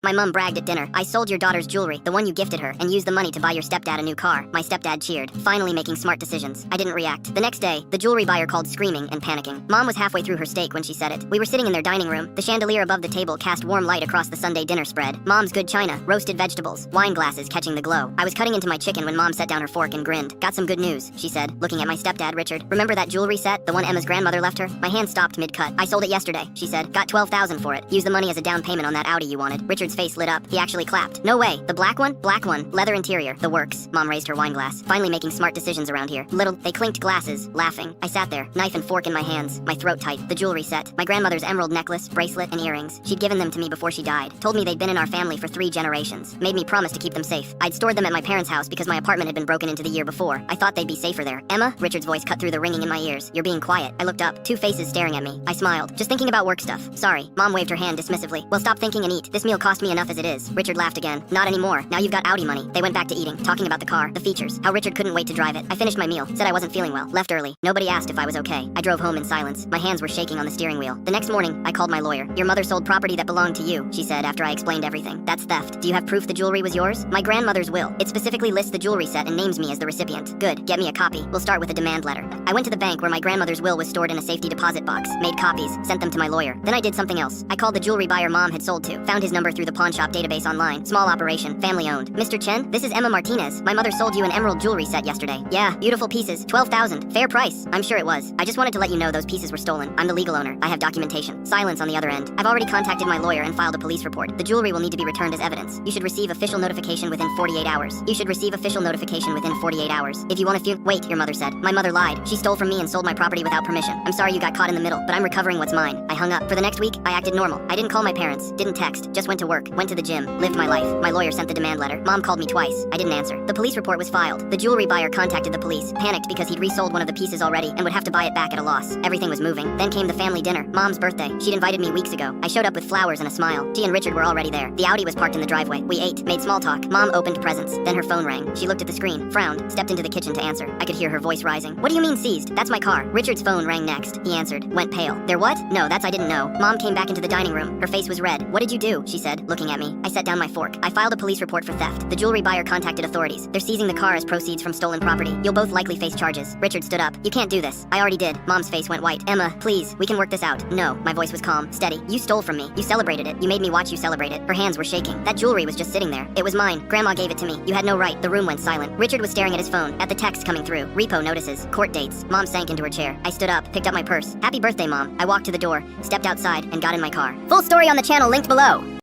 My mom bragged at dinner. I sold your daughter's jewelry, the one you gifted her, and used the money to buy your stepdad a new car. My stepdad cheered, finally making smart decisions. I didn't react. The next day, the jewelry buyer called screaming and panicking. Mom was halfway through her steak when she said it. We were sitting in their dining room. The chandelier above the table cast warm light across the Sunday dinner spread. Mom's good china, roasted vegetables, wine glasses catching the glow. I was cutting into my chicken when Mom set down her fork and grinned. Got some good news, she said, looking at my stepdad, Richard. Remember that jewelry set, the one Emma's grandmother left her? My hand stopped mid-cut. I sold it yesterday, she said. Got $12,000 for it. Used the money as a down payment on that Audi you wanted. Richard's face lit up. He actually clapped. No way. The black one? Black one. Leather interior. The works. Mom raised her wine glass. Finally making smart decisions around here. They clinked glasses, laughing. I sat there, knife and fork in my hands, my throat tight. The jewelry set. My grandmother's emerald necklace, bracelet, and earrings. She'd given them to me before she died. Told me they'd been in our family for 3 generations. Made me promise to keep them safe. I'd stored them at my parents' house because my apartment had been broken into the year before. I thought they'd be safer there. Emma? Richard's voice cut through the ringing in my ears. You're being quiet. I looked up. 2 faces staring at me. I smiled. Just thinking about work stuff. Sorry. Mom waved her hand dismissively. Well, stop thinking and eat. This meal cost me enough as it is. Richard laughed again. Not anymore. Now you've got Audi money. They went back to eating, talking about the car, the features, how Richard couldn't wait to drive it. I finished my meal, said I wasn't feeling well, left early. Nobody asked if I was okay. I drove home in silence. My hands were shaking on the steering wheel. The next morning, I called my lawyer. Your mother sold property that belonged to you, she said after I explained everything. That's theft. Do you have proof the jewelry was yours? My grandmother's will. It specifically lists the jewelry set and names me as the recipient. Good. Get me a copy. We'll start with a demand letter. I went to the bank where my grandmother's will was stored in a safety deposit box, made copies, sent them to my lawyer. Then I did something else. I called the jewelry buyer Mom had sold to. Found his number through the pawn shop database online. Small operation, family owned. Mr. Chen, this is Emma Martinez. My mother sold you an emerald jewelry set yesterday. Yeah, beautiful pieces. 12,000. Fair price. I'm sure it was. I just wanted to let you know those pieces were stolen. I'm the legal owner. I have documentation. Silence on the other end. I've already contacted my lawyer and filed a police report. The jewelry will need to be returned as evidence. You should receive official notification within 48 hours. You should receive official notification within 48 hours. If you want to wait, your mother said. My mother lied. She stole from me and sold my property without permission. I'm sorry you got caught in the middle, but I'm recovering what's mine. I hung up. For the next week, I acted normal. I didn't call my parents, didn't text, just went to work, went to the gym, lived my life. My lawyer sent the demand letter. Mom called me twice. I didn't answer. The police report was filed. The jewelry buyer contacted the police, panicked because he'd resold one of the pieces already and would have to buy it back at a loss. Everything was moving. Then came the family dinner. Mom's birthday. She'd invited me weeks ago. I showed up with flowers and a smile. She and Richard were already there. The Audi was parked in the driveway. We ate, made small talk. Mom opened presents. Then her phone rang. She looked at the screen, frowned, stepped into the kitchen to answer. I could hear her voice rising. What do you mean seized? That's my car. Richard's phone rang next. He answered. Went pale. There what? No, that's I didn't know. Mom came back into the dining room. Her face was red. What did you do? She said, looking at me. I set down my fork. I filed a police report for theft. The jewelry buyer contacted authorities. They're seizing the car as proceeds from stolen property. You'll both likely face charges. Richard stood up. You can't do this. I already did. Mom's face went white. Emma, please, we can work this out. No, my voice was calm, steady. You stole from me. You celebrated it. You made me watch you celebrate it. Her hands were shaking. That jewelry was just sitting there. It was mine. Grandma gave it to me. You had no right. The room went silent. Richard was staring at his phone, at the text coming through. Repo notices, court dates. Mom sank into her chair. I stood up, picked up my purse. Happy birthday, Mom. I walked to the door, stepped outside, and got in my car. Full story on the channel linked below.